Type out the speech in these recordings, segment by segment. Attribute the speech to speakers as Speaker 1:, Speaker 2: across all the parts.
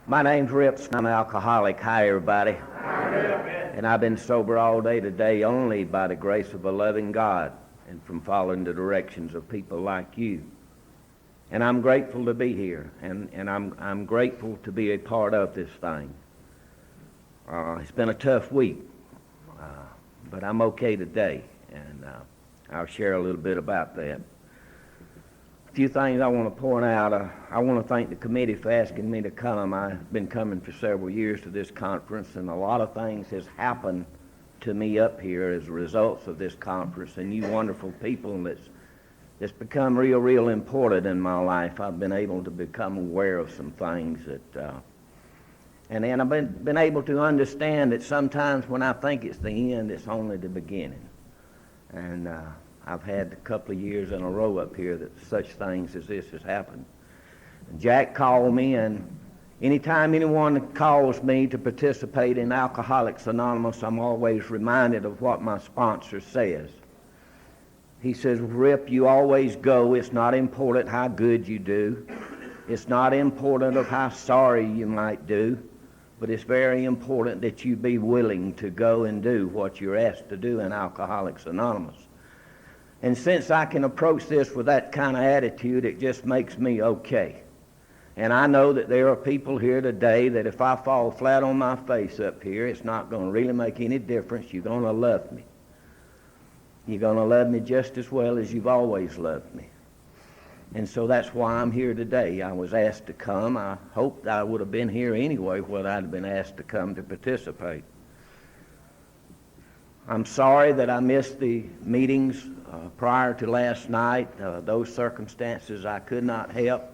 Speaker 1: My name's Rips, and I'm an alcoholic. Hi, everybody. And I've been sober all day today only by the grace of a loving God and from following the directions of people like you. And I'm grateful to be here, and I'm grateful to be a part of this thing. It's been a tough week, but I'm okay today, and I'll share a little bit about that. A few things I want to point out. I want to thank the committee for asking me to come. I've been coming for several years to this conference, and a lot of things has happened to me up here as a result of this conference, and you wonderful people that's become real important in my life. I've been able to become aware of some things that, and then I've been able to understand that sometimes when I think it's the end, it's only the beginning. And I've had a couple of years in a row up here that such things as this has happened. And Jack called me, and anytime anyone calls me to participate in Alcoholics Anonymous, I'm always reminded of what my sponsor says. He says, Rip, you always go. It's not important how good you do. It's not important of how sorry you might do, but it's very important that you be willing to go and do what you're asked to do in Alcoholics Anonymous. And since I can approach this with that kind of attitude, it just makes me okay. And I know that there are people here today that if I fall flat on my face up here, it's not going to really make any difference. You're going to love me. You're going to love me just as well as you've always loved me. And so that's why I'm here today. I was asked to come. I hoped I would have been here anyway whether I'd been asked to come to participate. I'm sorry that I missed the meetings prior to last night. Those circumstances I could not help.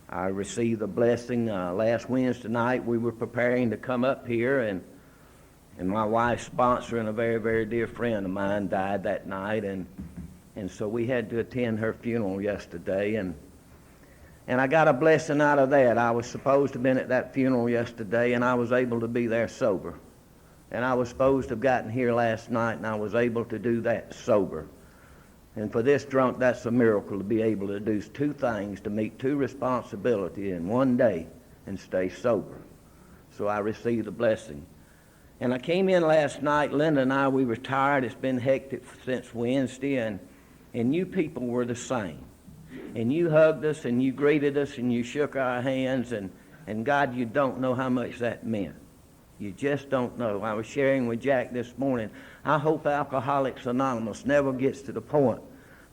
Speaker 1: I received a blessing last Wednesday night. We were preparing to come up here, and my wife's sponsor and a very, very dear friend of mine died that night, and so we had to attend her funeral yesterday, and I got a blessing out of that. I was supposed to have been at that funeral yesterday, and I was able to be there sober. And I was supposed to have gotten here last night, and I was able to do that sober. And for this drunk, that's a miracle to be able to do two things, to meet two responsibilities in one day and stay sober. So I received a blessing. And I came in last night, Linda and I, we were tired. It's been hectic since Wednesday, and you people were the same. And you hugged us, and you greeted us, and you shook our hands, and God, you don't know how much that meant. You just don't know. I was sharing with Jack this morning. I hope Alcoholics Anonymous never gets to the point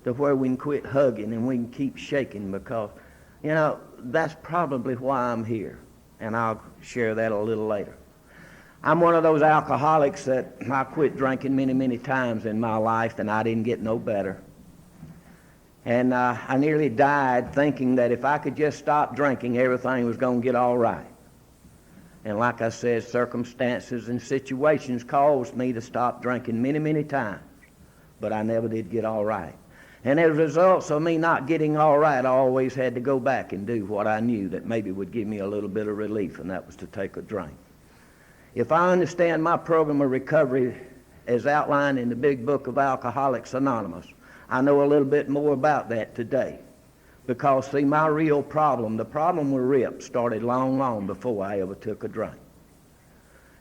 Speaker 1: to where we can quit hugging and we can keep shaking, because, you know, that's probably why I'm here. And I'll share that a little later. I'm one of those alcoholics that I quit drinking many, many times in my life, and I didn't get no better. And I nearly died thinking that if I could just stop drinking, everything was going to get all right. And like I said, circumstances and situations caused me to stop drinking many, many times. But I never did get all right. And as a result of me not getting all right, I always had to go back and do what I knew that maybe would give me a little bit of relief, and that was to take a drink. If I understand my program of recovery as outlined in the big book of Alcoholics Anonymous, I know a little bit more about that today. Because, see, my real problem, the problem with Rip, started long before I ever took a drink.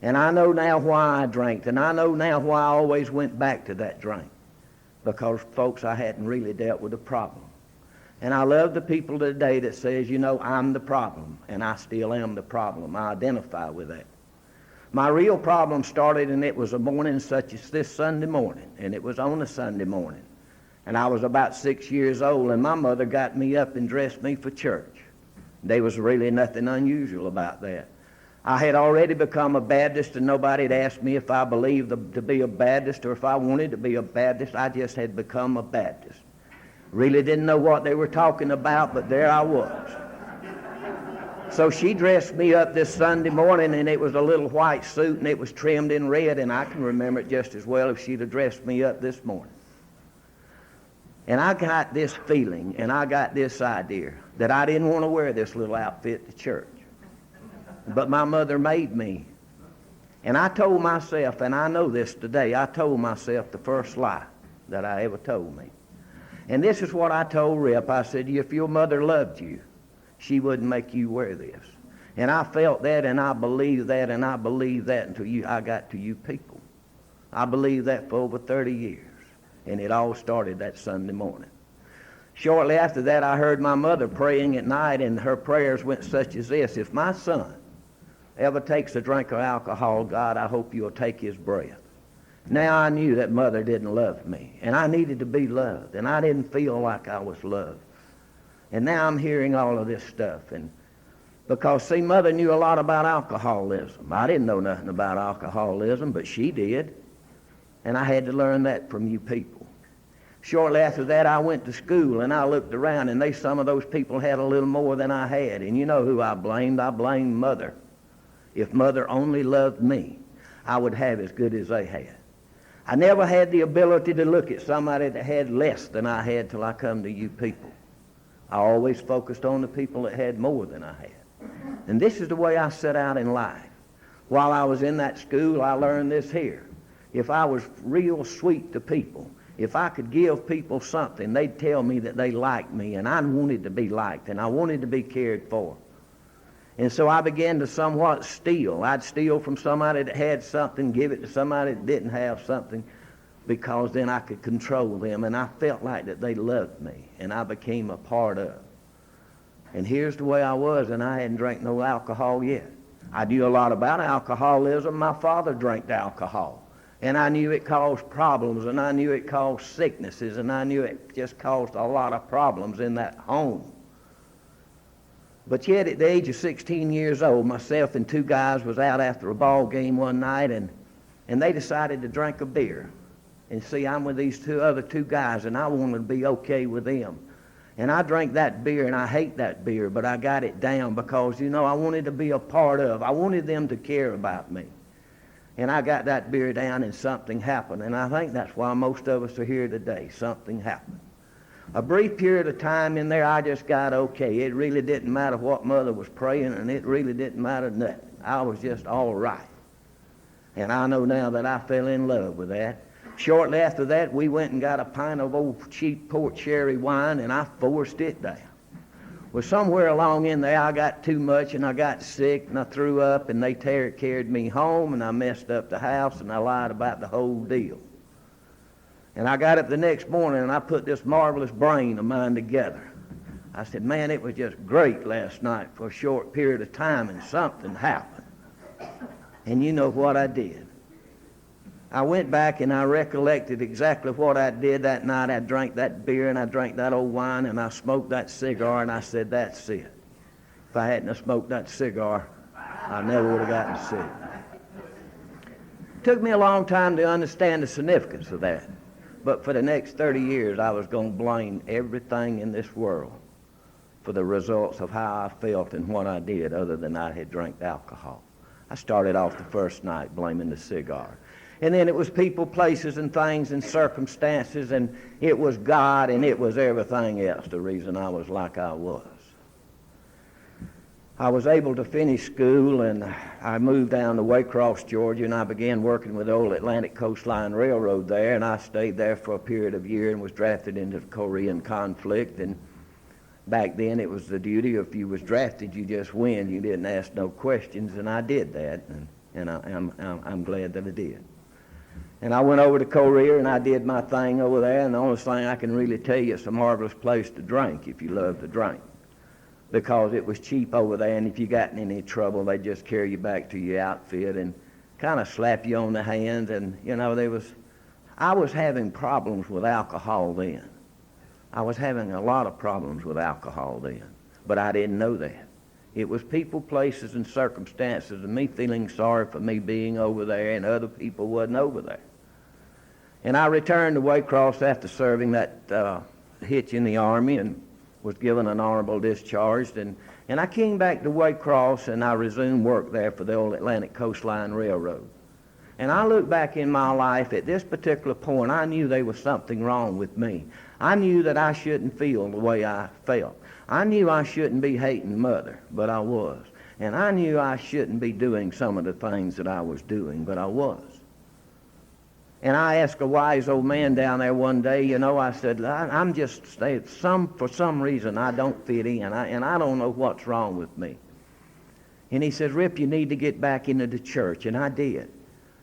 Speaker 1: And I know now why I drank, and I know now why I always went back to that drink. Because, folks, I hadn't really dealt with the problem. And I love the people today that says, you know, I'm the problem, and I still am the problem. I identify with that. My real problem started, and it was a morning such as this Sunday morning, and it was on a Sunday morning. And I was about 6 years old, and my mother got me up and dressed me for church. There was really nothing unusual about that. I had already become a Baptist, and nobody had asked me if I believed to be a Baptist or if I wanted to be a Baptist. I just had become a Baptist. Really didn't know what they were talking about, but there I was. So she dressed me up this Sunday morning, and it was a little white suit, and it was trimmed in red, and I can remember it just as well if she'd have dressed me up this morning. And I got this feeling, and I got this idea that I didn't want to wear this little outfit to church. But my mother made me. And I told myself, and I know this today, I told myself the first lie that I ever told me. And this is what I told Rip. I said, if your mother loved you, she wouldn't make you wear this. And I felt that, and I believed that, and I believed that until I got to you people. I believed that for over 30 years, and it all started that Sunday morning. Shortly after that, I heard my mother praying at night, and her prayers went such as this: if my son ever takes a drink of alcohol, God, I hope you'll take his breath. Now I knew that mother didn't love me, and I needed to be loved, and I didn't feel like I was loved. And now I'm hearing all of this stuff, and because, see, mother knew a lot about alcoholism. I didn't know nothing about alcoholism, but she did. And I had to learn that from you people. Shortly after that, I went to school, and I looked around, and some of those people had a little more than I had. And you know who I blamed? I blamed mother. If mother only loved me, I would have as good as they had. I never had the ability to look at somebody that had less than I had till I come to you people. I always focused on the people that had more than I had. And this is the way I set out in life. While I was in that school, I learned this here. If I was real sweet to people, if I could give people something, they'd tell me that they liked me, and I wanted to be liked, and I wanted to be cared for. And so I began to somewhat steal. I'd steal from somebody that had something, give it to somebody that didn't have something, because then I could control them, and I felt like that they loved me, and I became a part of. And here's the way I was, and I hadn't drank no alcohol yet. I knew a lot about alcoholism. My father drank alcohol, and I knew it caused problems, and I knew it caused sicknesses, and I knew it just caused a lot of problems in that home. But yet, at the age of 16 years old, myself and two guys was out after a ball game one night, and they decided to drink a beer. And see, I'm with these other two guys, and I wanted to be okay with them. And I drank that beer, and I hate that beer, but I got it down because, you know, I wanted to be a part of. I wanted them to care about me. And I got that beer down, and something happened. And I think that's why most of us are here today. Something happened. A brief period of time in there, I just got okay. It really didn't matter what mother was praying, and it really didn't matter nothing. I was just all right. And I know now that I fell in love with that. Shortly after that, we went and got a pint of old cheap port sherry wine, and I forced it down. Well, somewhere along in there, I got too much, and I got sick, and I threw up, and they carried me home, and I messed up the house, and I lied about the whole deal. And I got up the next morning, and I put this marvelous brain of mine together. I said, man, it was just great last night for a short period of time, and something happened. And you know what I did. I went back and I recollected exactly what I did that night. I drank that beer and I drank that old wine and I smoked that cigar, and I said, that's it. If I hadn't have smoked that cigar, I never would have gotten sick. It took me a long time to understand the significance of that. But for the next 30 years, I was going to blame everything in this world for the results of how I felt and what I did, other than I had drank alcohol. I started off the first night blaming the cigar. And then it was people, places, and things, and circumstances, and it was God, and it was everything else, the reason I was like I was. I was able to finish school, and I moved down to Waycross, Georgia, and I began working with the old Atlantic Coastline Railroad there, and I stayed there for a period of a year and was drafted into the Korean conflict. And back then it was the duty, if you was drafted, you just win. You didn't ask no questions, and I did that, and I'm glad that I did. And I went over to Korea, and I did my thing over there, and the only thing I can really tell you, it's a marvelous place to drink if you love to drink, because it was cheap over there, and if you got in any trouble, they'd just carry you back to your outfit and kind of slap you on the hands. And, you know, I was having problems with alcohol then. I was having a lot of problems with alcohol then, but I didn't know that. It was people, places, and circumstances, and me feeling sorry for me being over there, and other people wasn't over there. And I returned to Waycross after serving that hitch in the Army, and was given an honorable discharge. And I came back to Waycross, and I resumed work there for the old Atlantic Coastline Railroad. And I look back in my life at this particular point, I knew there was something wrong with me. I knew that I shouldn't feel the way I felt. I knew I shouldn't be hating Mother, but I was. And I knew I shouldn't be doing some of the things that I was doing, but I was. And I asked a wise old man down there one day, you know, I said, I'm just, for some reason I don't fit in, and I don't know what's wrong with me. And he says, Rip, you need to get back into the church. And I did.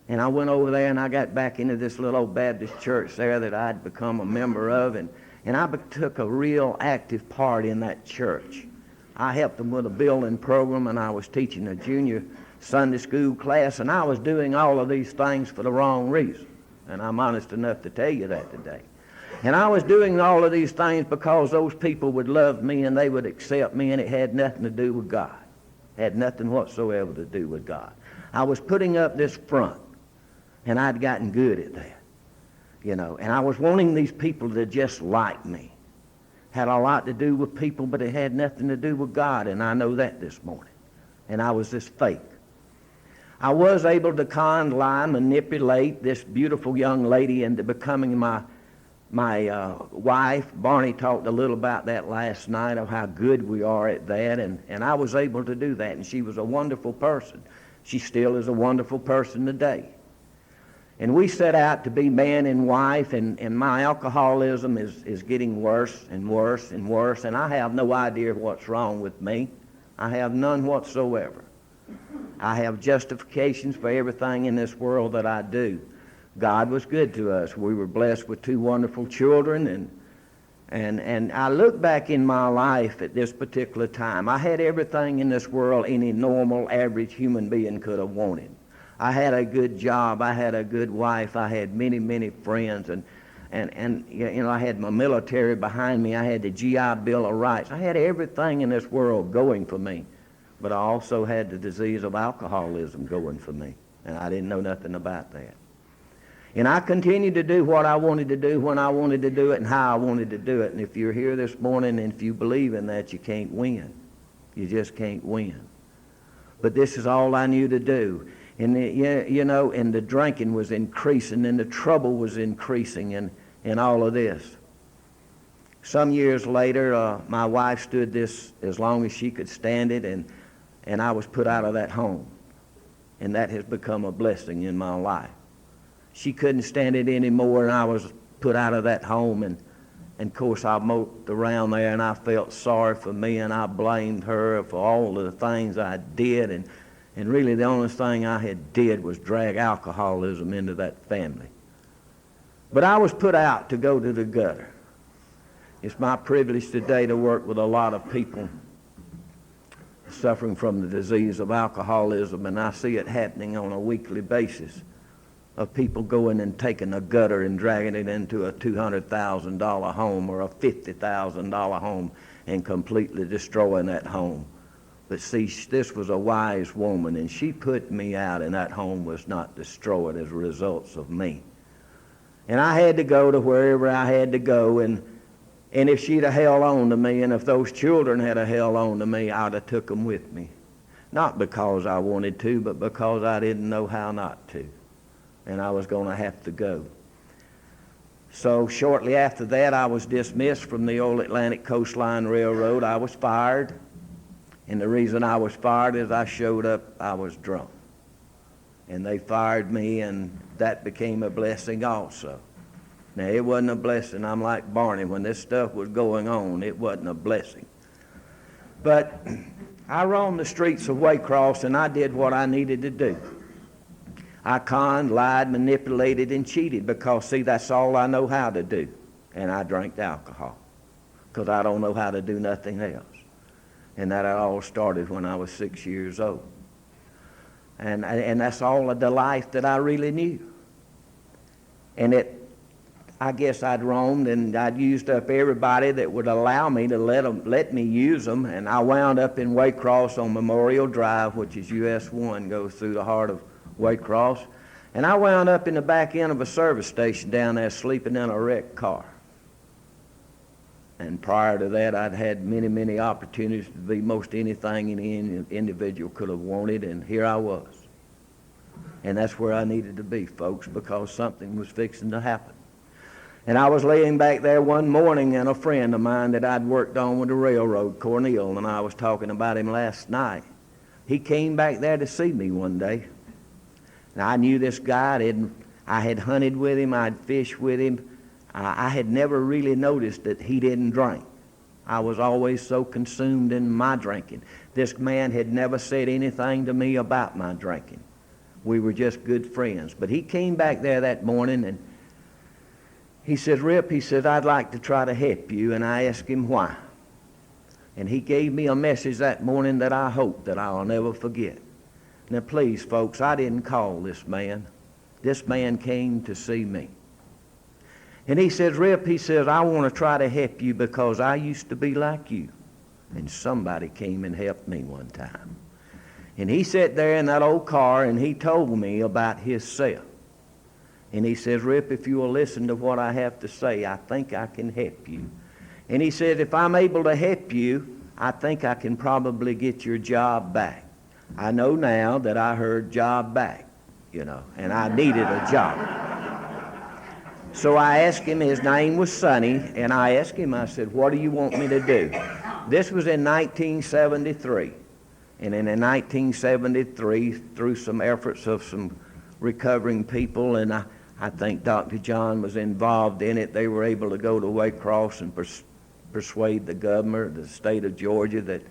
Speaker 1: And I went over there and I got back into this little old Baptist church there that I'd become a member of. And I took a real active part in that church. I helped them with a building program, and I was teaching a junior Sunday school class, and I was doing all of these things for the wrong reason. And I'm honest enough to tell you that today. And I was doing all of these things because those people would love me and they would accept me, and it had nothing to do with God. It had nothing whatsoever to do with God. I was putting up this front, and I'd gotten good at that, you know. And I was wanting these people to just like me. Had a lot to do with people, but it had nothing to do with God, and I know that this morning. And I was this fake. I was able to con, lie, manipulate this beautiful young lady into becoming my wife. Barney talked a little about that last night, of how good we are at that, and I was able to do that, and she was a wonderful person. She still is a wonderful person today. And we set out to be man and wife, and my alcoholism is getting worse and worse and worse, and I have no idea what's wrong with me. I have none whatsoever. I have justifications for everything in this world that I do. God was good to us. We were blessed with 2 wonderful children, and I look back in my life at this particular time. I had everything in this world any normal, average human being could have wanted. I had a good job. I had a good wife. I had many, many friends, and you know, I had my military behind me. I had the GI Bill of Rights. I had everything in this world going for me, but I also had the disease of alcoholism going for me, and I didn't know nothing about that. And I continued to do what I wanted to do when I wanted to do it and how I wanted to do it. And if you're here this morning and if you believe in that, you can't win. You just can't win. But this is all I knew to do. And you know, and the drinking was increasing, and the trouble was increasing, and all of this. Some years later, my wife stood this as long as she could stand it, and I was put out of that home. And that has become a blessing in my life. She couldn't stand it anymore, and I was put out of that home, and of course I moped around there, and I felt sorry for me, and I blamed her for all of the things I did, and really the only thing I had did was drag alcoholism into that family. But I was put out to go to the gutter. It's my privilege today to work with a lot of people suffering from the disease of alcoholism, and I see it happening on a weekly basis, of people going and taking a gutter and dragging it into a $200,000 home or a $50,000 home and completely destroying that home. But see, this was a wise woman, and she put me out, and that home was not destroyed as a result of me. And I had to go to wherever I had to go, and if she'd have held on to me, and if those children had held on to me, I'd have took them with me. Not because I wanted to, but because I didn't know how not to. And I was going to have to go. So shortly after that, I was dismissed from the old Atlantic Coastline Railroad. I was fired. And the reason I was fired is I showed up, I was drunk. And they fired me, and that became a blessing also. Now, it wasn't a blessing. I'm like Barney. When this stuff was going on, it wasn't a blessing. But I roamed the streets of Waycross, and I did what I needed to do. I conned, lied, manipulated, and cheated because, see, that's all I know how to do. And I drank alcohol because I don't know how to do nothing else. And that all started when I was 6 years old. And that's all of the life that I really knew. And I guess I'd roamed, and I'd used up everybody that would allow me to let me use them. And I wound up in Waycross on Memorial Drive, which is US 1, goes through the heart of Waycross, and I wound up in the back end of a service station down there sleeping in a wrecked car. And prior to that, I'd had many, many opportunities to be most anything any individual could have wanted, and here I was. And that's where I needed to be, folks, because something was fixing to happen. And I was laying back there one morning, and a friend of mine that I'd worked on with the railroad, Cornell, and I was talking about him last night, he came back there to see me one day. And I knew this guy. I had hunted with him. I'd fished with him. I had never really noticed that he didn't drink. I was always so consumed in my drinking. This man had never said anything to me about my drinking. We were just good friends. But he came back there that morning and he said, Rip, he said, I'd like to try to help you. And I asked him why. And he gave me a message that morning that I hope that I'll never forget. Now, please, folks, I didn't call this man. This man came to see me. And he says, Rip, he says, I want to try to help you because I used to be like you. And somebody came and helped me one time. And he sat there in that old car and he told me about himself. And he says, Rip, if you will listen to what I have to say, I think I can help you. And he said, if I'm able to help you, I think I can probably get your job back. I know now that I heard job back, and I needed a job. So I asked him, his name was Sonny, and I asked him, I said, what do you want me to do? This was in 1973. And in 1973, through some efforts of some recovering people, and I think Dr. John was involved in it, they were able to go to Waycross and persuade the governor of the state of Georgia that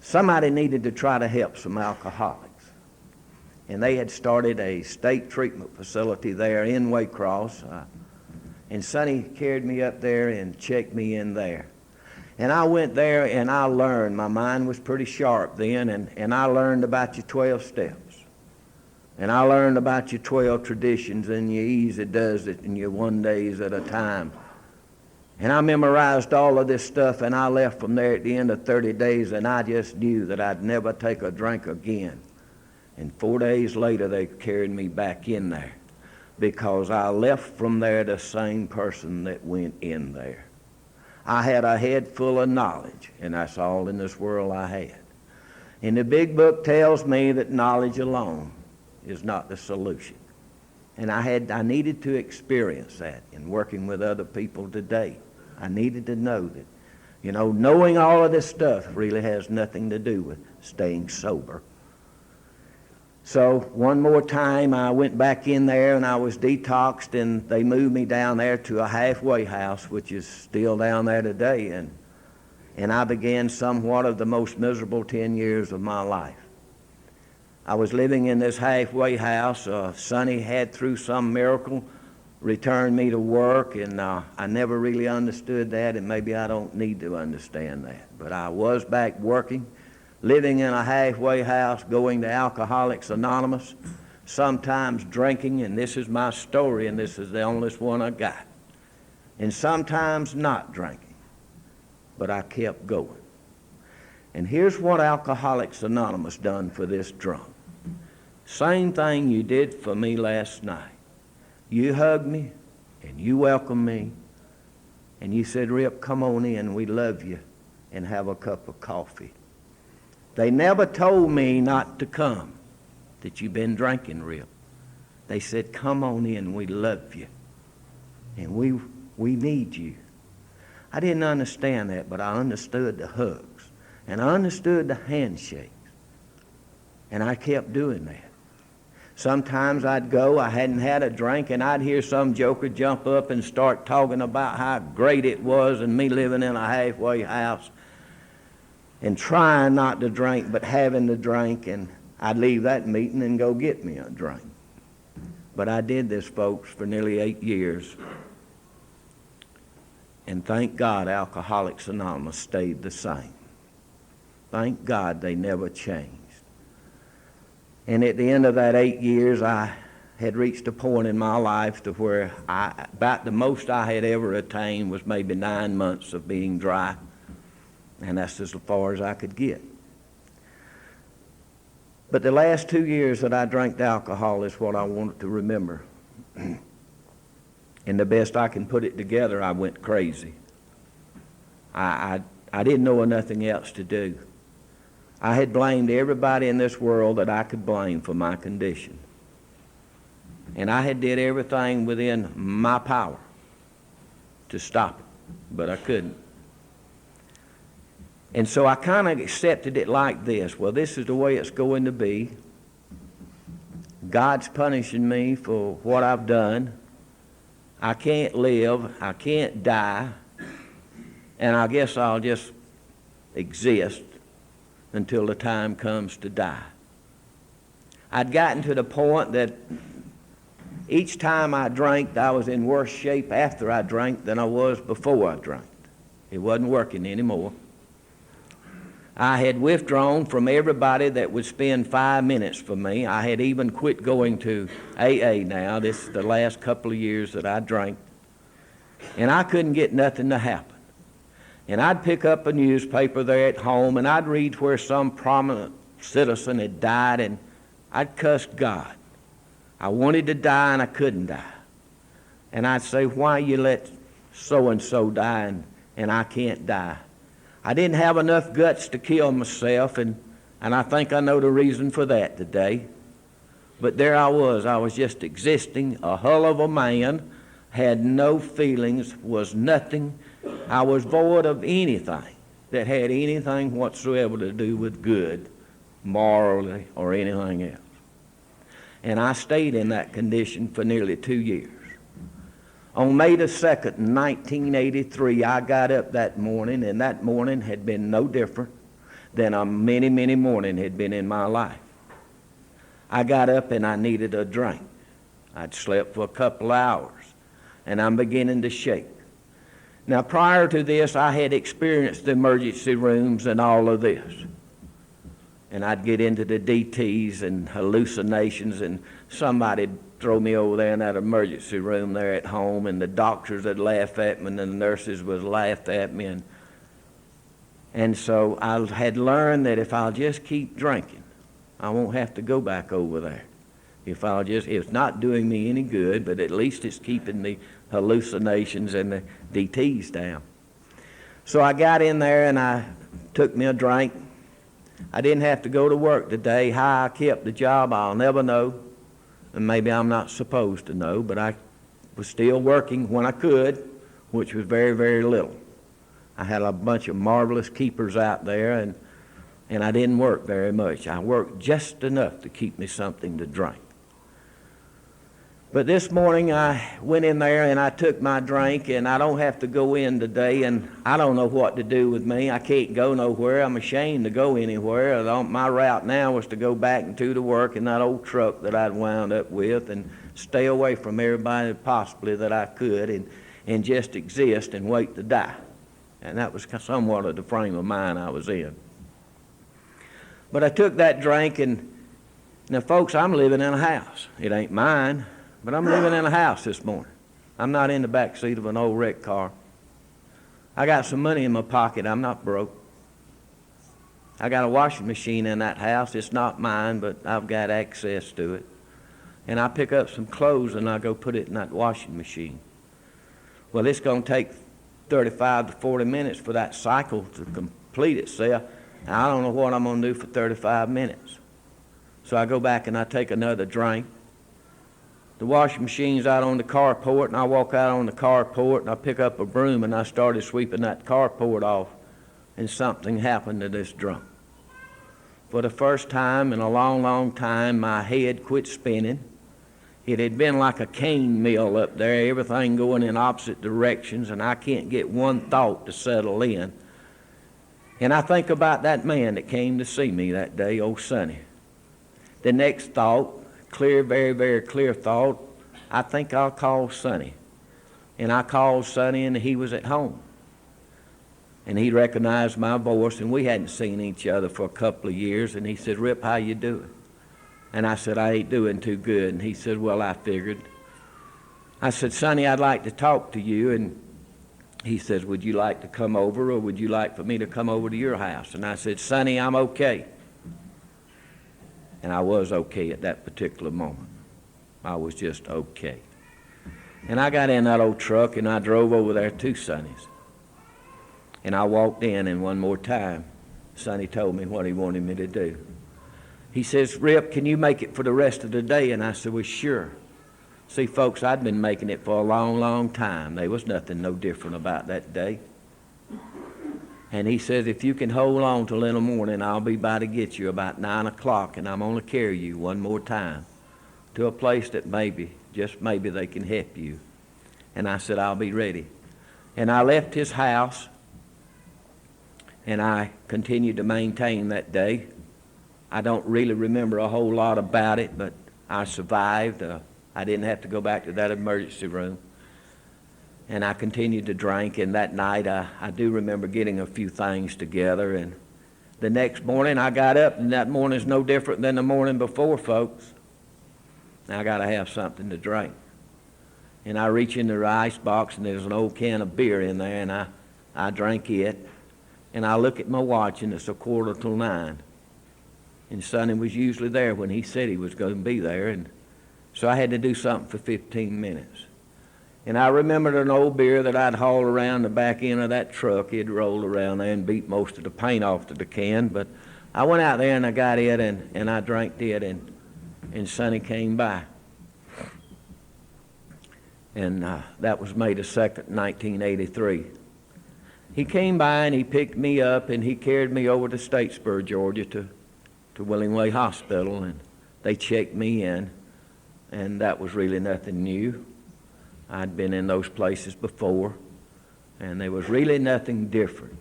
Speaker 1: somebody needed to try to help some alcoholics. And they had started a state treatment facility there in Waycross. And Sonny carried me up there and checked me in there. And I went there and I learned. My mind was pretty sharp then, and I learned about your 12 steps. And I learned about your 12 traditions and your easy does it and your 1 days at a time. And I memorized all of this stuff, and I left from there at the end of 30 days, and I just knew that I'd never take a drink again. And 4 days later, they carried me back in there because I left from there the same person that went in there. I had a head full of knowledge, and that's all in this world I had. And the big book tells me that knowledge alone is not the solution. And I needed to experience that in working with other people today. I needed to know that, knowing all of this stuff really has nothing to do with staying sober. So one more time I went back in there and I was detoxed, and they moved me down there to a halfway house, which is still down there today. And I began somewhat of the most miserable 10 years of my life. I was living in this halfway house. Sonny had, through some miracle, returned me to work, and I never really understood that, and maybe I don't need to understand that. But I was back working, living in a halfway house, going to Alcoholics Anonymous, sometimes drinking, and this is my story, and this is the only one I got, and sometimes not drinking. But I kept going. And here's what Alcoholics Anonymous done for this drunk. Same thing you did for me last night. You hugged me, and you welcomed me, and you said, Rip, come on in, we love you, and have a cup of coffee. They never told me not to come, that you've been drinking, Rip. They said, come on in, we love you, and we need you. I didn't understand that, but I understood the hugs, and I understood the handshakes, and I kept doing that. Sometimes I'd go, I hadn't had a drink, and I'd hear some joker jump up and start talking about how great it was and me living in a halfway house and trying not to drink but having to drink, and I'd leave that meeting and go get me a drink. But I did this, folks, for nearly 8 years. And thank God Alcoholics Anonymous stayed the same. Thank God they never changed. And at the end of that 8 years, I had reached a point in my life to where about the most I had ever attained was maybe 9 months of being dry. And that's as far as I could get. But the last 2 years that I drank alcohol is what I wanted to remember. And the best I can put it together, I went crazy. I didn't know nothing else to do. I had blamed everybody in this world that I could blame for my condition. And I had did everything within my power to stop it, but I couldn't. And so I kind of accepted it like this. Well, this is the way it's going to be. God's punishing me for what I've done. I can't live. I can't die. and I guess I'll just exist until the time comes to die. I'd gotten to the point that each time I drank, I was in worse shape after I drank than I was before I drank. It wasn't working anymore. I had withdrawn from everybody that would spend 5 minutes for me. I had even quit going to AA now. This is the last couple of years that I drank. And I couldn't get nothing to happen. And I'd pick up a newspaper there at home, and I'd read where some prominent citizen had died, and I'd cuss God. I wanted to die, and I couldn't die. And I'd say, why you let so-and-so die, and I can't die? I didn't have enough guts to kill myself, and I think I know the reason for that today. But there I was just existing, a hull of a man, had no feelings, was nothing. I was void of anything that had anything whatsoever to do with good, morally, or anything else. And I stayed in that condition for nearly 2 years. On May the 2nd, 1983, I got up that morning, and that morning had been no different than a many, many morning had been in my life. I got up and I needed a drink. I'd slept for a couple hours, and I'm beginning to shake. Now, prior to this, I had experienced the emergency rooms and all of this. And I'd get into the DTs and hallucinations, and somebody'd throw me over there in that emergency room there at home, and the doctors would laugh at me, and the nurses would laugh at me. And so I had learned that if I'll just keep drinking, I won't have to go back over there. If it's not doing me any good, but at least it's keeping the hallucinations and the DTs down. So I got in there and I took me a drink. I didn't have to go to work today. How I kept the job, I'll never know. And maybe I'm not supposed to know, but I was still working when I could, which was very, very little. I had a bunch of marvelous keepers out there, and I didn't work very much. I worked just enough to keep me something to drink. But this morning I went in there and I took my drink, and I don't have to go in today, and I don't know what to do with me. I can't go nowhere. I'm ashamed to go anywhere. My route now was to go back into the work in that old truck that I'd wound up with and stay away from everybody possibly that I could and just exist and wait to die. And that was somewhat of the frame of mind I was in. But I took that drink, and now folks, I'm living in a house. It ain't mine. But I'm living in a house this morning. I'm not in the back seat of an old wrecked car. I got some money in my pocket. I'm not broke. I got a washing machine in that house. It's not mine, but I've got access to it. And I pick up some clothes and I go put it in that washing machine. Well, it's going to take 35 to 40 minutes for that cycle to complete itself. And I don't know what I'm going to do for 35 minutes. So I go back and I take another drink. The washing machine's out on the carport, and I walk out on the carport, and I pick up a broom, and I started sweeping that carport off, and something happened to this drunk. For the first time in a long, long time, my head quit spinning. It had been like a cane mill up there, everything going in opposite directions, and I can't get one thought to settle in. And I think about that man that came to see me that day, old Sonny. The next thought, clear, very, very clear thought, I think I'll call Sonny. And I called Sonny, and he was at home. And he recognized my voice, and we hadn't seen each other for a couple of years. And he said, "Rip, how you doing?" And I said, "I ain't doing too good." And he said, "Well, I figured." I said, "Sonny, I'd like to talk to you." And he says, "Would you like to come over, or would you like for me to come over to your house?" And I said, "Sonny, I'm okay." And I was okay at that particular moment. I was just okay. And I got in that old truck and I drove over there to Sonny's. And I walked in, and one more time, Sonny told me what he wanted me to do. He says, "Rip, can you make it for the rest of the day?" And I said, "Well, sure." See, folks, I'd been making it for a long, long time. There was nothing no different about that day. And he says, "If you can hold on till in the morning, I'll be by to get you about 9 o'clock, and I'm going to carry you one more time to a place that maybe, just maybe, they can help you." And I said, "I'll be ready." And I left his house, And I continued to maintain that day. I don't really remember a whole lot about it, but I survived. I didn't have to go back to that emergency room. And I continued to drink, and that night I do remember getting a few things together. And the next morning I got up, and that morning's no different than the morning before, folks. Now I got to have something to drink. And I reach in the ice box, and there's an old can of beer in there, and I drank it. And I look at my watch, and it's 8:45. And Sonny was usually there when he said he was going to be there, and so I had to do something for 15 minutes. And I remembered an old beer that I'd hauled around the back end of that truck. It'd rolled around there and beat most of the paint off the can, but I went out there and I got it, and I drank it, and Sonny came by. And that was May the 2nd, 1983. He came by and he picked me up and he carried me over to Statesboro, Georgia to Willingway Hospital, and they checked me in, and that was really nothing new. I'd been in those places before, and there was really nothing different.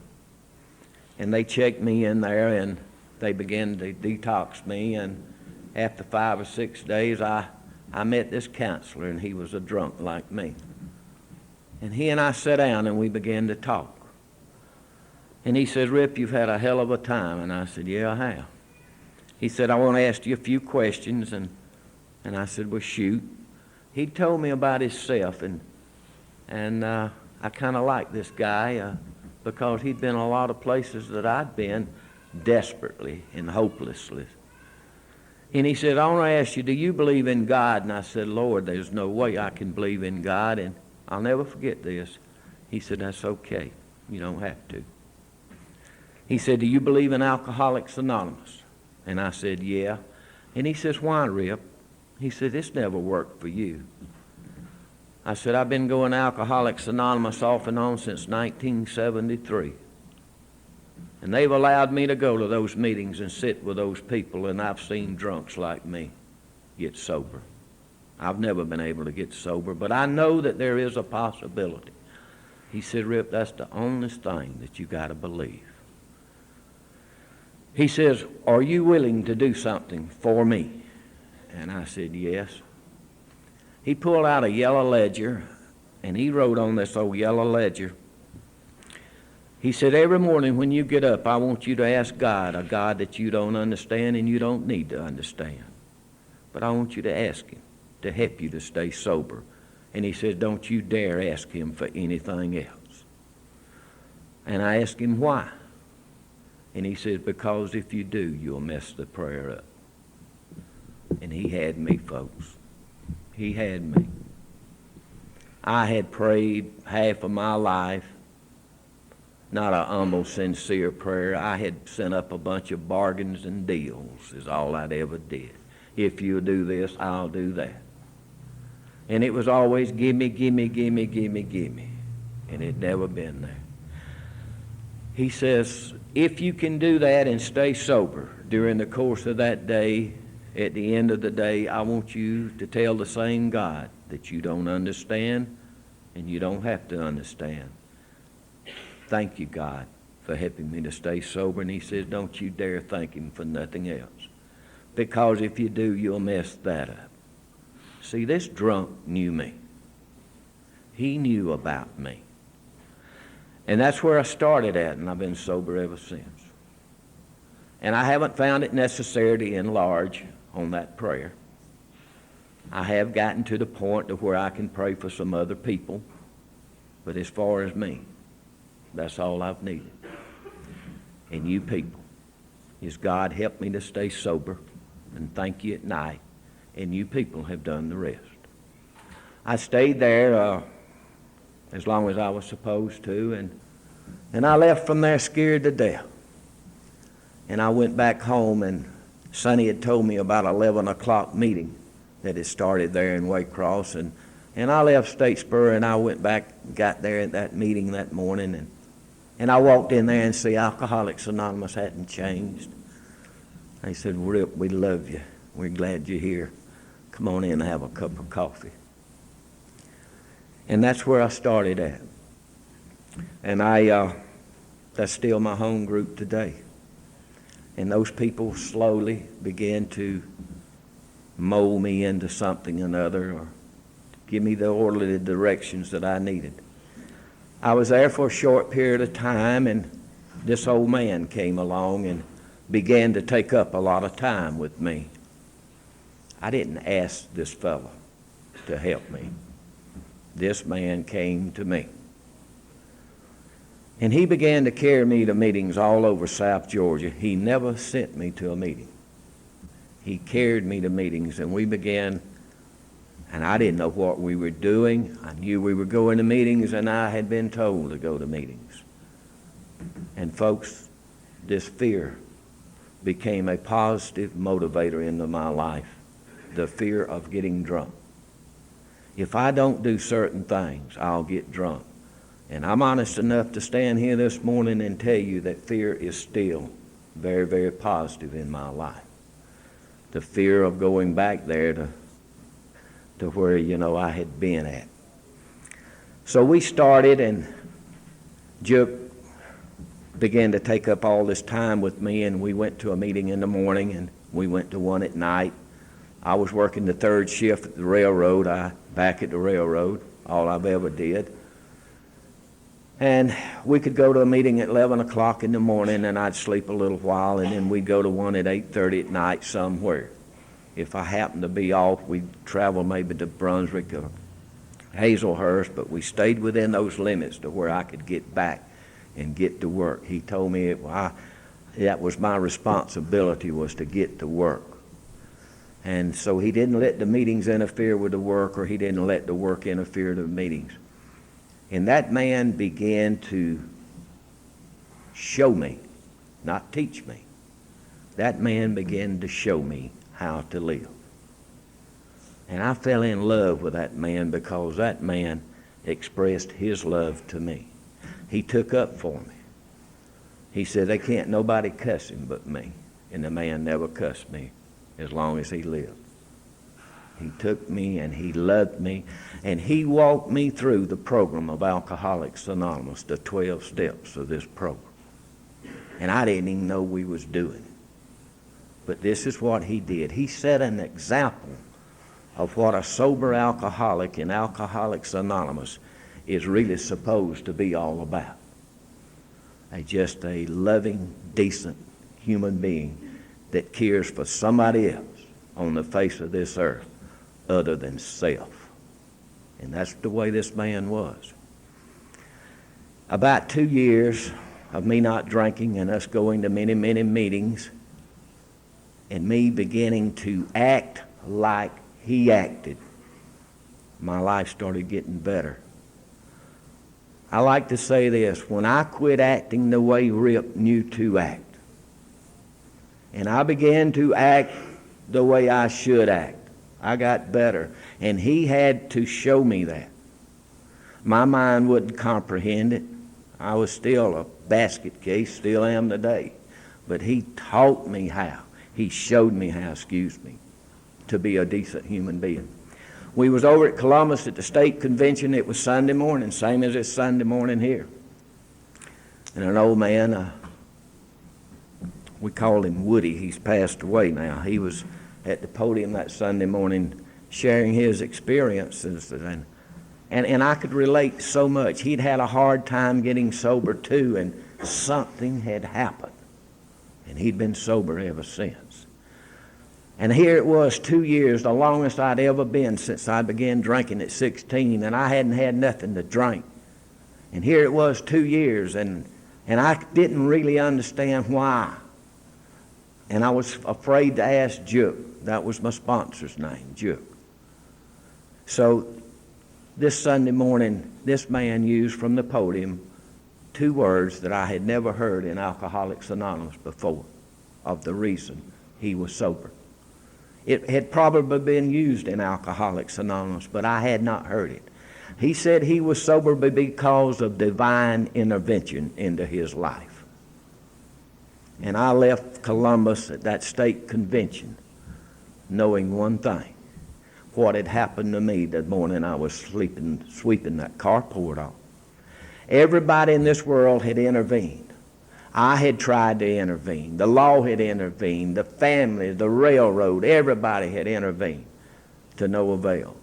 Speaker 1: And they checked me in there, and they began to detox me, and after 5 or 6 days, I met this counselor, and he was a drunk like me. And he and I sat down, and we began to talk. And he said, "Rip, you've had a hell of a time." And I said, "Yeah, I have." He said, "I want to ask you a few questions." And I said, "Well, shoot." He told me about himself, and I kind of liked this guy because he'd been a lot of places that I'd been desperately and hopelessly. And he said, "I want to ask you, do you believe in God?" And I said, "Lord, there's no way I can believe in God." And I'll never forget this. He said, "That's okay. You don't have to." He said, "Do you believe in Alcoholics Anonymous?" And I said, "Yeah." And he says, "Why, Rip?" He said, "This never worked for you." I said, "I've been going to Alcoholics Anonymous off and on since 1973. And they've allowed me to go to those meetings and sit with those people, and I've seen drunks like me get sober. I've never been able to get sober, but I know that there is a possibility." He said, "Rip, that's the only thing that you got to believe." He says, "Are you willing to do something for me?" And I said, "Yes." He pulled out a yellow ledger, and he wrote on this old yellow ledger. He said, "Every morning when you get up, I want you to ask God, a God that you don't understand and you don't need to understand. But I want you to ask Him to help you to stay sober." And he says, "Don't you dare ask Him for anything else." And I asked him why. And he says, "Because if you do, you'll mess the prayer up." And he had me, folks. He had me. I had prayed half of my life, not a humble, sincere prayer. I had sent up a bunch of bargains and deals is all I'd ever did. If you'll do this, I'll do that. And it was always gimme, gimme, gimme, gimme, gimme. And it never been there. He says, if you can do that and stay sober during the course of that day, at the end of the day, I want you to tell the same God that you don't understand and you don't have to understand. Thank you, God, for helping me to stay sober. And he says, don't you dare thank Him for nothing else. Because if you do, you'll mess that up. See, this drunk knew me. He knew about me. And that's where I started at, and I've been sober ever since. And I haven't found it necessary to enlarge on that prayer. I have gotten to the point of where I can pray for some other people, but as far as me, that's all I've needed. And you people, is God help me to stay sober and thank you at night, and you people have done the rest. I stayed there as long as I was supposed to, and I left from there scared to death. And I went back home, and Sonny had told me about 11 o'clock meeting that had started there in Waycross, and I left Statesboro, and I went back, got there at that meeting that morning, and I walked in there and see Alcoholics Anonymous hadn't changed. They said, "Rip, we love you. We're glad you're here. Come on in and have a cup of coffee." And that's where I started at. And I That's still my home group today. And those people slowly began to mold me into something or another, or give me the orderly directions that I needed. I was there for a short period of time, and this old man came along and began to take up a lot of time with me. I didn't ask this fellow to help me. This man came to me. And he began to carry me to meetings all over South Georgia. He never sent me to a meeting. He carried me to meetings, and we began, and I didn't know what we were doing. I knew we were going to meetings, and I had been told to go to meetings. And folks, this fear became a positive motivator into my life, the fear of getting drunk. If I don't do certain things, I'll get drunk. And I'm honest enough to stand here this morning and tell you that fear is still very, very positive in my life. The fear of going back there to where, I had been at. So we started, and Juke began to take up all this time with me, and we went to a meeting in the morning, and we went to one at night. I was working the third shift at the railroad. Back at the railroad, all I've ever did. And we could go to a meeting at 11 o'clock in the morning, and I'd sleep a little while, and then we'd go to one at 8:30 at night somewhere. If I happened to be off, we'd travel maybe to Brunswick or Hazelhurst, but we stayed within those limits to where I could get back and get to work. He told me that was my responsibility, was to get to work. And so he didn't let the meetings interfere with the work, or he didn't let the work interfere with the meetings. And that man began to show me, not teach me. That man began to show me how to live. And I fell in love with that man because that man expressed his love to me. He took up for me. He said, "They can't nobody cuss him but me." And the man never cussed me as long as he lived. He took me and he loved me, and he walked me through the program of Alcoholics Anonymous, the 12 steps of this program. And I didn't even know we was doing it. But this is what he did. He set an example of what a sober alcoholic in Alcoholics Anonymous is really supposed to be all about. Just a loving, decent human being that cares for somebody else on the face of this earth other than self. And that's the way this man was. About 2 years of me not drinking and us going to many, many meetings, and me beginning to act like he acted, my life started getting better. I like to say this: when I quit acting the way Rip knew to act, and I began to act the way I should act, I got better. And he had to show me that. My mind wouldn't comprehend it. I was still a basket case, still am today. But he taught me how. He showed me how, to be a decent human being. We was over at Columbus at the state convention. It was Sunday morning, same as it's Sunday morning here. And an old man, we called him Woody. He's passed away now. He was at the podium that Sunday morning sharing his experiences, and I could relate so much. He'd had a hard time getting sober too, and something had happened, and he'd been sober ever since. And here it was, 2 years, the longest I'd ever been since I began drinking at 16, and I hadn't had nothing to drink. And here it was, 2 years, and I didn't really understand why. And I was afraid to ask Juke. That was my sponsor's name, Juke. So this Sunday morning, this man used from the podium 2 words that I had never heard in Alcoholics Anonymous before, of the reason he was sober. It had probably been used in Alcoholics Anonymous, but I had not heard it. He said he was sober because of divine intervention into his life. And I left Columbus at that state convention knowing one thing: what had happened to me the morning I was sweeping that carport off. Everybody in this world had intervened. I had tried to intervene. The law had intervened. The family, the railroad, everybody had intervened to no avail.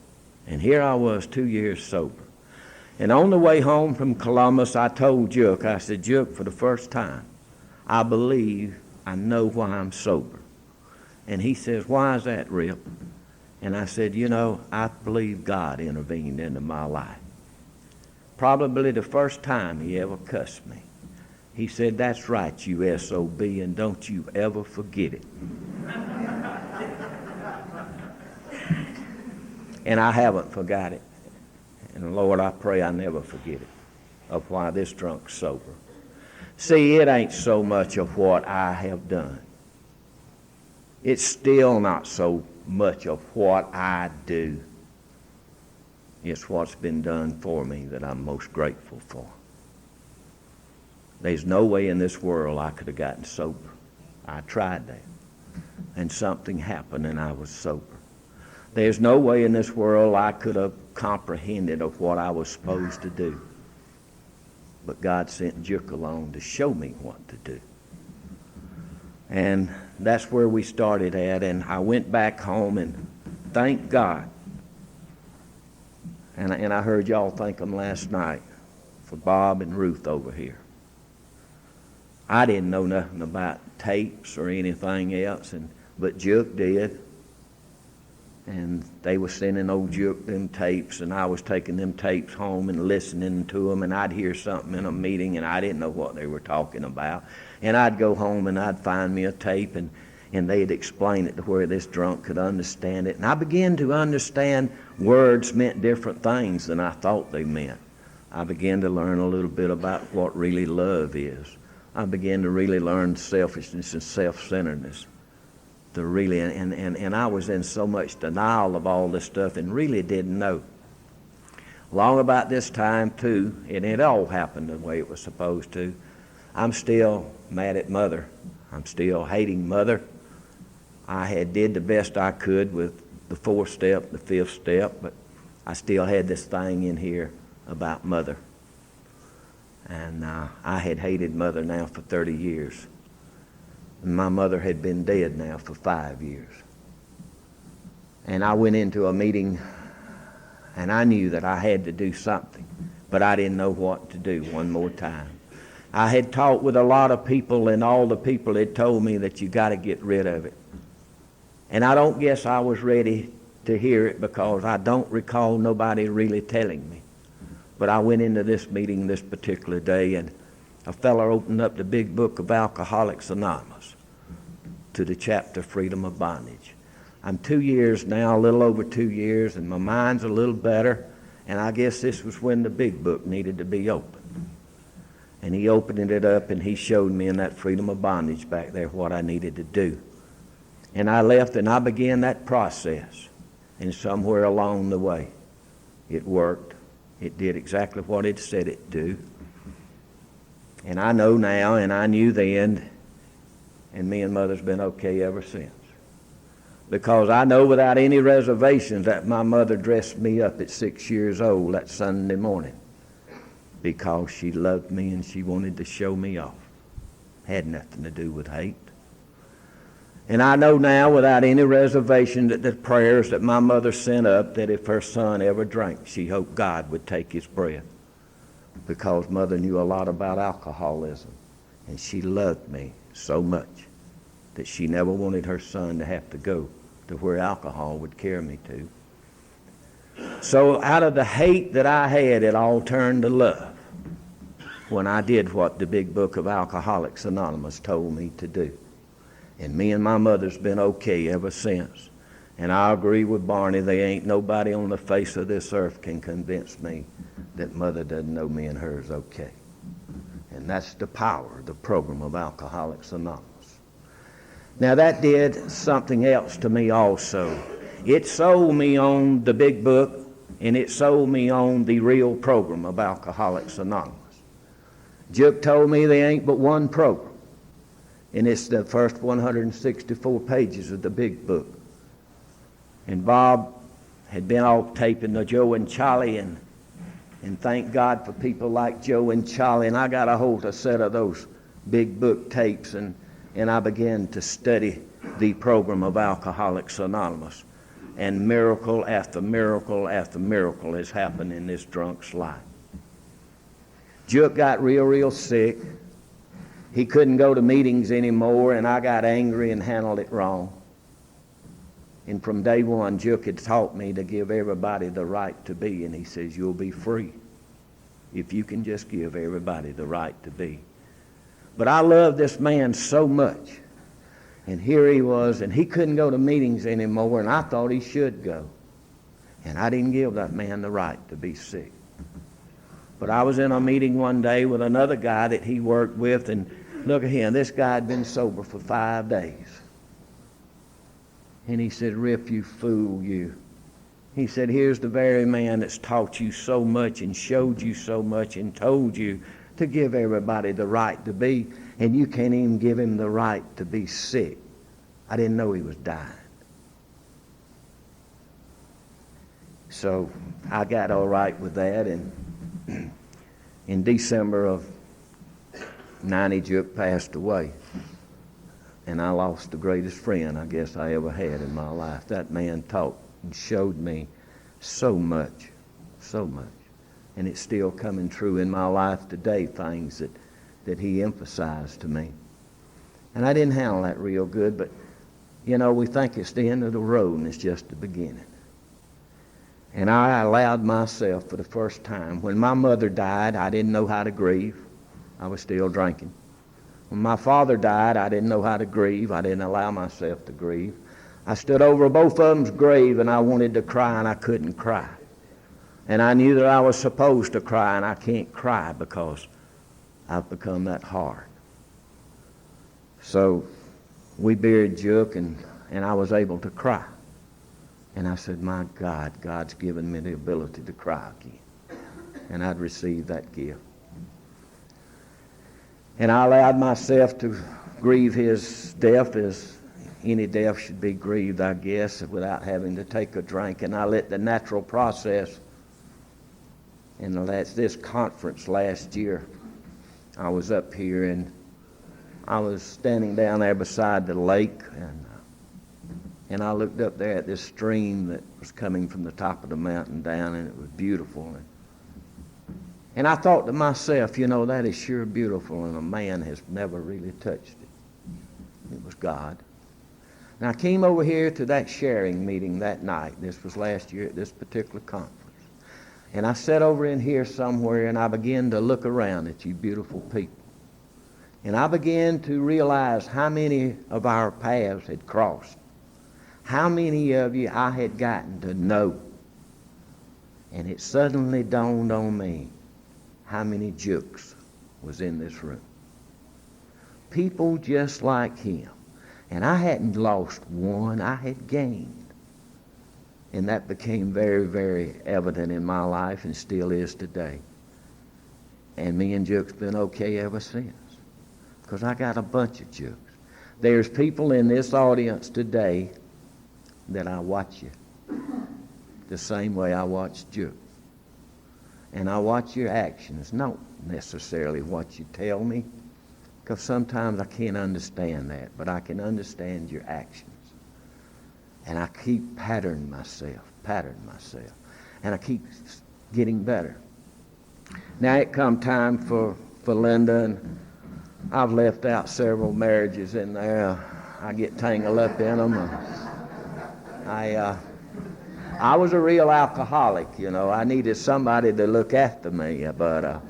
Speaker 1: And here I was 2 years sober. And on the way home from Columbus, I told Juke, I said, Juke, for the first time, I believe I know why I'm sober. And he says, why is that, Rip? And I said, you know, I believe God intervened into my life. Probably the first time he ever cussed me. He said, that's right, you SOB, and don't you ever forget it. And I haven't forgot it. And Lord, I pray I never forget it, of why this drunk's sober. See, it ain't so much of what I have done. It's still not so much of what I do. It's what's been done for me that I'm most grateful for. There's no way in this world I could have gotten sober. I tried that. And something happened and I was sober. There's no way in this world I could have comprehended of what I was supposed to do. But God sent Juke along to show me what to do. And that's where we started at. And I went back home and thank God. And I heard y'all thank them last night for Bob and Ruth over here. I didn't know nothing about tapes or anything else, but Juke did. And they were sending old Juke them tapes, and I was taking them tapes home and listening to them, and I'd hear something in a meeting, and I didn't know what they were talking about. And I'd go home, and I'd find me a tape, and they'd explain it to where this drunk could understand it. And I began to understand words meant different things than I thought they meant. I began to learn a little bit about what really love is. I began to really learn selfishness and self-centeredness. And I was in so much denial of all this stuff and really didn't know. Long about this time, too, and it all happened the way it was supposed to, I'm still mad at Mother. I'm still hating Mother. I had did the best I could with the 4th step, the 5th step, but I still had this thing in here about Mother. And I had hated Mother now for 30 years. And my mother had been dead now for 5 years. And I went into a meeting and I knew that I had to do something, but I didn't know what to do one more time. I had talked with a lot of people, and all the people had told me that you got to get rid of it. And I don't guess I was ready to hear it because I don't recall nobody really telling me. But I went into this meeting this particular day, and a fellow opened up the big book of Alcoholics Anonymous to the chapter Freedom of Bondage. I'm 2 years now, a little over 2 years, and my mind's a little better, and I guess this was when the big book needed to be opened. And he opened it up, and he showed me in that Freedom of Bondage back there what I needed to do. And I left, and I began that process, and somewhere along the way, it worked. It did exactly what it said it'd do. And I know now, and I knew then, and me and Mother's been okay ever since. Because I know without any reservations that my mother dressed me up at 6 years old that Sunday morning because she loved me and she wanted to show me off. Had nothing to do with hate. And I know now without any reservation that the prayers that my mother sent up, that if her son ever drank, she hoped God would take his breath. Because Mother knew a lot about alcoholism. And she loved me so much that she never wanted her son to have to go to where alcohol would carry me to. So out of the hate that I had, it all turned to love when I did what the big book of Alcoholics Anonymous told me to do. And me and my mother's been okay ever since. And I agree with Barney, there ain't nobody on the face of this earth can convince me that Mother doesn't know me and her is okay. And that's the power, the program of Alcoholics Anonymous. Now that did something else to me also. It sold me on the big book, and it sold me on the real program of Alcoholics Anonymous. Juke told me there ain't but one program, and it's the first 164 pages of the big book. And Bob had been off taping the Joe and Charlie, and thank God for people like Joe and Charlie, and I got a hold of a set of those big book tapes, and I began to study the program of Alcoholics Anonymous. And miracle after miracle after miracle has happened in this drunk's life. Juke got real sick. He couldn't go to meetings anymore, and I got angry and handled it wrong. And from day one, Juke had taught me to give everybody the right to be, and he says, you'll be free if you can just give everybody the right to be. But I loved this man so much. And here he was, and he couldn't go to meetings anymore, and I thought he should go. And I didn't give that man the right to be sick. But I was in a meeting one day with another guy that he worked with, and look at him. This guy had been sober for 5 days. And he said, Rip, you fool, you. He said, here's the very man that's taught you so much and showed you so much and told you to give everybody the right to be, and you can't even give him the right to be sick. I didn't know he was dying. So I got all right with that, and in December of 90, Juke passed away. And I lost the greatest friend I guess I ever had in my life. That man taught and showed me so much, so much. And it's still coming true in my life today, things that he emphasized to me. And I didn't handle that real good, but, you know, we think it's the end of the road, and it's just the beginning. And I allowed myself for the first time. When my mother died, I didn't know how to grieve. I was still drinking. When my father died, I didn't know how to grieve. I didn't allow myself to grieve. I stood over both of them's grave, and I wanted to cry, and I couldn't cry. And I knew that I was supposed to cry, and I can't cry because I've become that hard. So we buried Juke, and I was able to cry. And I said, my God, God's given me the ability to cry again. And I'd received that gift. And I allowed myself to grieve his death as any death should be grieved, I guess, without having to take a drink. And I let the natural process, and this conference last year, I was up here and I was standing down there beside the lake, and I looked up there at this stream that was coming from the top of the mountain down, and it was beautiful. And I thought to myself, you know, that is sure beautiful, and a man has never really touched it. It was God. And I came over here to that sharing meeting that night. This was last year at this particular conference. And I sat over in here somewhere, and I began to look around at you beautiful people. And I began to realize how many of our paths had crossed. How many of you I had gotten to know. And it suddenly dawned on me how many Jukes was in this room. People just like him. And I hadn't lost one, I had gained. And that became very, very evident in my life and still is today. And me and Juke's been okay ever since. Because I got a bunch of Jukes. There's people in this audience today that I watch you the same way I watch Juke. And I watch your actions, not necessarily what you tell me, because sometimes I can't understand that, but I can understand your actions. And I keep patterning myself, and I keep getting better. Now it come time for Linda, and I've left out several marriages in there. I get tangled up in them. I was a real alcoholic, you know. I needed somebody to look after me, but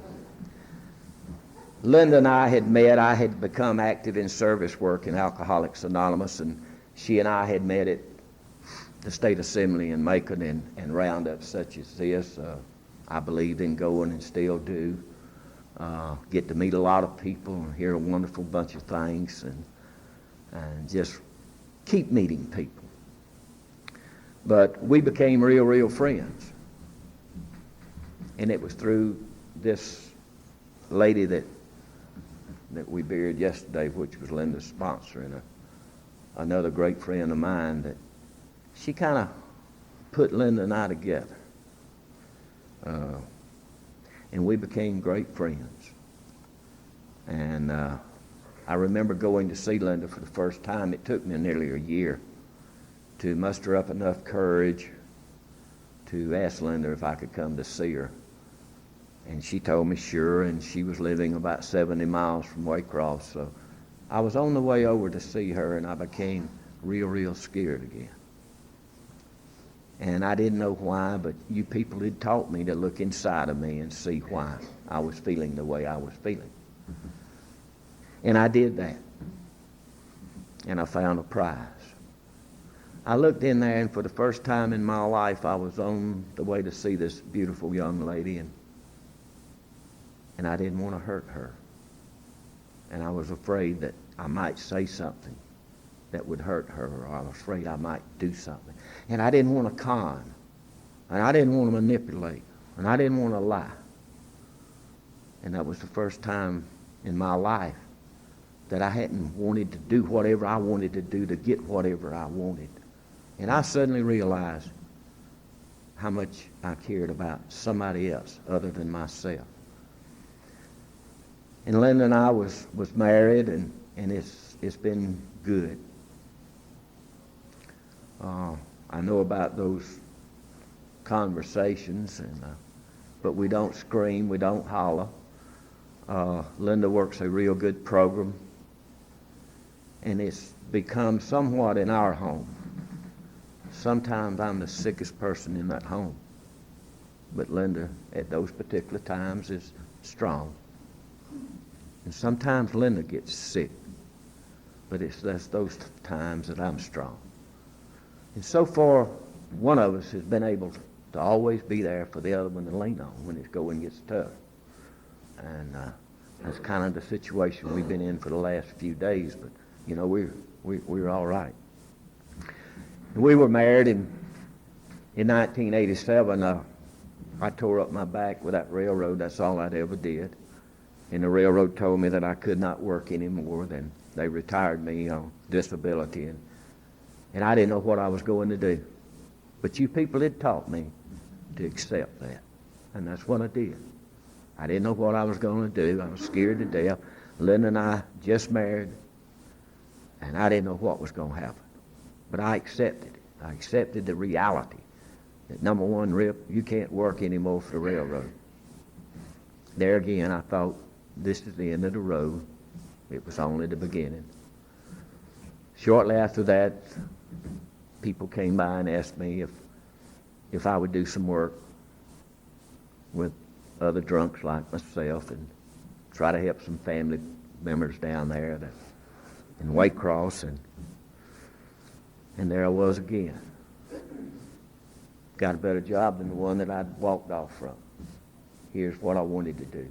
Speaker 1: Linda and I had met. I had become active in service work in Alcoholics Anonymous, and she and I had met at the State Assembly in Macon and roundups such as this. I believed in going and still do. Get to meet a lot of people and hear a wonderful bunch of things, and just keep meeting people. But we became real friends. And it was through this lady that we buried yesterday, which was Linda's sponsor, and another great friend of mine, that she kind of put Linda and I together. And we became great friends. And I remember going to see Linda for the first time. It took me nearly a year to muster up enough courage to ask Linda if I could come to see her. And she told me sure, and she was living about 70 miles from Waycross. So I was on the way over to see her, and I became real scared again. And I didn't know why, but you people had taught me to look inside of me and see why I was feeling the way I was feeling. And I did that. And I found a prize. I looked in there, and for the first time in my life, I was on the way to see this beautiful young lady, and I didn't want to hurt her. And I was afraid that I might say something that would hurt her, or I was afraid I might do something. And I didn't want to con, and I didn't want to manipulate, and I didn't want to lie. And that was the first time in my life that I hadn't wanted to do whatever I wanted to do to get whatever I wanted. And I suddenly realized how much I cared about somebody else other than myself. And Linda and I was married, and it's been good. I know about those conversations, but we don't scream, we don't holler. Linda works a real good program, and it's become somewhat in our home. Sometimes I'm the sickest person in that home, but Linda at those particular times is strong. And sometimes Linda gets sick, but that's those times that I'm strong. And so far, one of us has been able to always be there for the other one to lean on when it's going gets tough. And that's kind of the situation we've been in for the last few days, but you know, we're all right. We were married in 1987. I tore up my back with that railroad. That's all I'd ever did. And the railroad told me that I could not work anymore. Then they retired me on disability. And I didn't know what I was going to do. But you people had taught me to accept that. And that's what I did. I didn't know what I was going to do. I was scared to death. Linda and I just married. And I didn't know what was going to happen. But I accepted it. I accepted the reality that, number one, Rip, you can't work anymore for the railroad. There again, I thought, this is the end of the road. It was only the beginning. Shortly after that, people came by and asked me if I would do some work with other drunks like myself and try to help some family members down there in Waycross, and there I was again. Got a better job than the one that I'd walked off from. Here's what I wanted to do.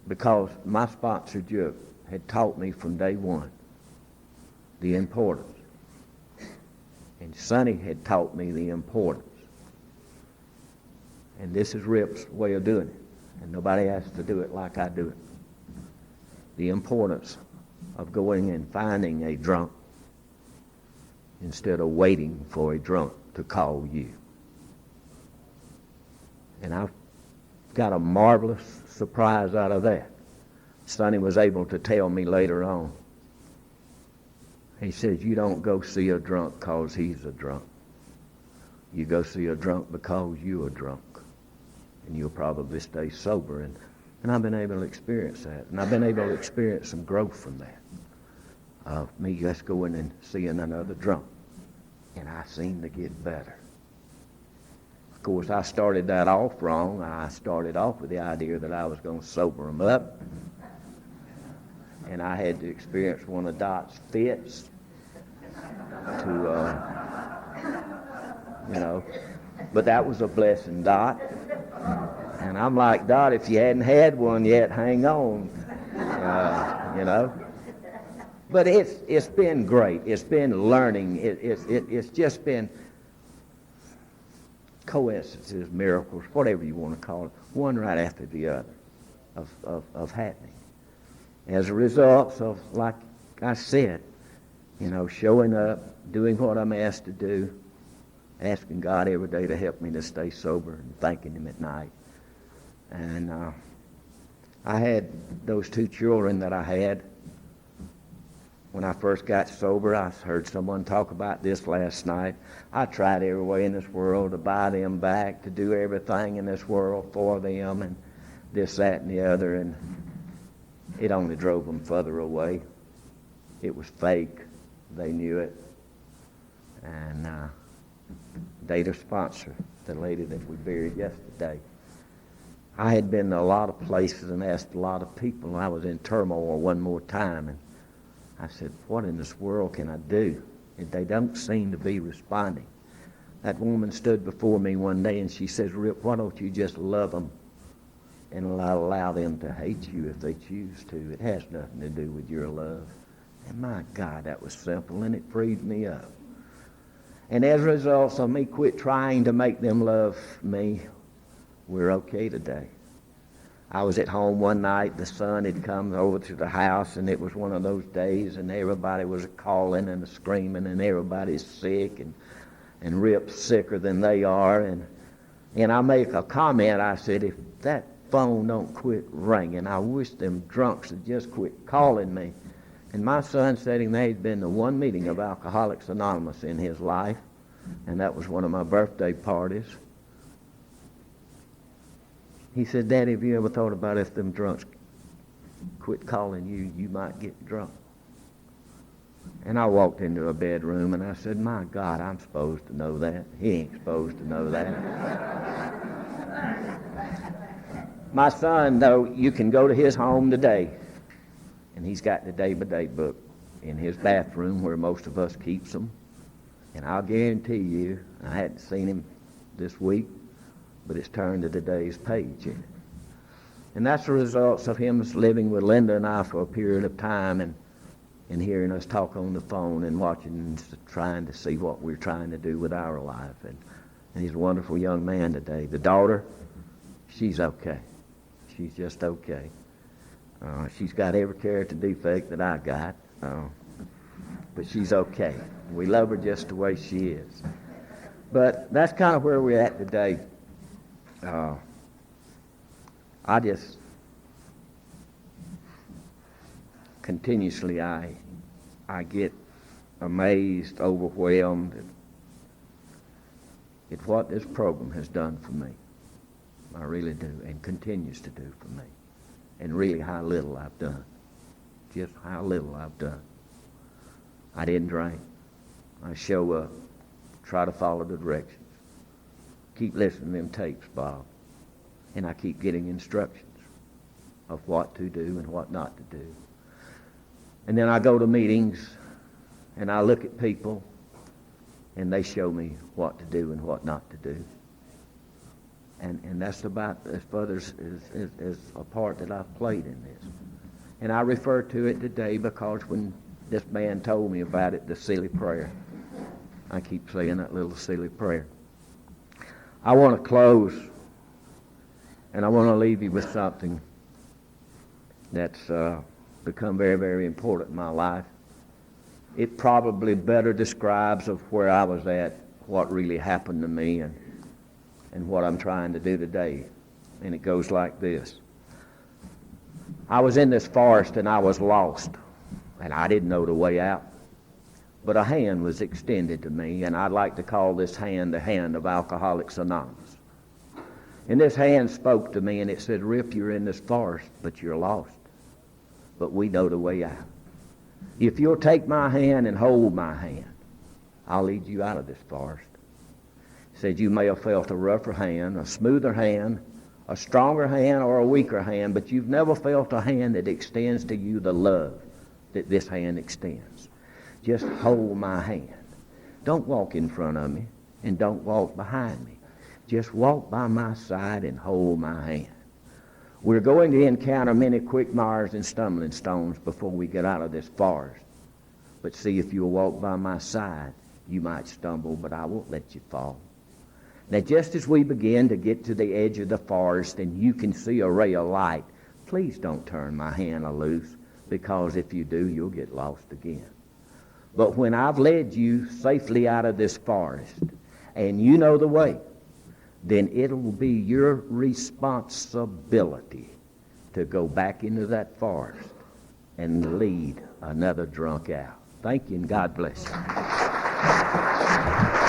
Speaker 1: Because my sponsor, Joe, had taught me from day one the importance. And Sonny had taught me the importance. And this is Rip's way of doing it. And nobody has to do it like I do it. The importance of going and finding a drunk instead of waiting for a drunk to call you. And I've got a marvelous surprise out of that. Sonny was able to tell me later on. He says, you don't go see a drunk because he's a drunk. You go see a drunk because you're a drunk. And you'll probably stay sober. And I've been able to experience that. And I've been able to experience some growth from that. Of me just going and seeing another drunk. And I seem to get better. Of course, I started that off wrong. I started off with the idea that I was going to sober them up. And I had to experience one of Dot's fits to, but that was a blessing, Dot. And I'm like, Dot, if you hadn't had one yet, hang on, But it's been great. It's been learning. It's just been coincidences, miracles, whatever you want to call it, one right after the other of happening. As a result of, like I said, showing up, doing what I'm asked to do, asking God every day to help me to stay sober and thanking Him at night. And I had those two children that I had. when I first got sober, I heard someone talk about this last night. I tried every way in this world to buy them back, to do everything in this world for them, and this, that, and the other, and it only drove them further away. It was fake. They knew it. And Data sponsor, the lady that we buried yesterday. I had been to a lot of places and asked a lot of people. I was in turmoil one more time, and I said, what in this world can I do? And they don't seem to be responding. That woman stood before me one day and she says, Rip, why don't you just love them and allow them to hate you if they choose to? It has nothing to do with your love. And my God, that was simple, and it freed me up. And as a result of me quit trying to make them love me, we're okay today. I was at home one night. The son had come over to the house, and it was one of those days, and everybody was calling and screaming, and everybody's sick, and Rip's sicker than they are. And I make a comment. I said, if that phone don't quit ringing, I wish them drunks would just quit calling me. And my son sitting there had been to one meeting of Alcoholics Anonymous in his life, and that was one of my birthday parties. He said, Daddy, have you ever thought about if them drunks quit calling you, you might get drunk? And I walked into a bedroom and I said, my God, I'm supposed to know that. He ain't supposed to know that. My son, though, you can go to his home today, and he's got the day-by-day book in his bathroom where most of us keeps them. And I'll guarantee you, I hadn't seen him this week, but it's turned to today's page in it. And that's the results of him living with Linda and I for a period of time, and hearing us talk on the phone and watching and trying to see what we're trying to do with our life. And he's a wonderful young man today. The daughter, she's okay. She's just okay. She's got every character defect that I got, but she's okay. We love her just the way she is. But that's kind of where we're at today. I just continuously I get amazed, overwhelmed at what this program has done for me. I really do, and continues to do for me. And really how little I've done. Just how little I've done. I didn't drink. I show up, try to follow the directions. Keep listening to them tapes, Bob. And I keep getting instructions of what to do and what not to do. And then I go to meetings and I look at people and they show me what to do and what not to do. And that's about as further as a part that I've played in this. And I refer to it today because when this man told me about it, the silly prayer, I keep saying that little silly prayer. I want to close, and I want to leave you with something that's become very, very important in my life. It probably better describes of where I was at, what really happened to me, and what I'm trying to do today. And it goes like this. I was in this forest and I was lost, and I didn't know the way out. But a hand was extended to me, and I'd like to call this hand the hand of Alcoholics Anonymous. And this hand spoke to me and it said, Rip, you're in this forest, but you're lost. But we know the way out. If you'll take my hand and hold my hand, I'll lead you out of this forest. He said, you may have felt a rougher hand, a smoother hand, a stronger hand, or a weaker hand, but you've never felt a hand that extends to you the love that this hand extends. Just hold my hand. Don't walk in front of me, and don't walk behind me. Just walk by my side and hold my hand. We're going to encounter many quagmires and stumbling stones before we get out of this forest. But see, if you'll walk by my side, you might stumble, but I won't let you fall. Now, just as we begin to get to the edge of the forest and you can see a ray of light, please don't turn my hand loose, because if you do, you'll get lost again. But when I've led you safely out of this forest and you know the way, then it'll be your responsibility to go back into that forest and lead another drunk out. Thank you, and God bless you.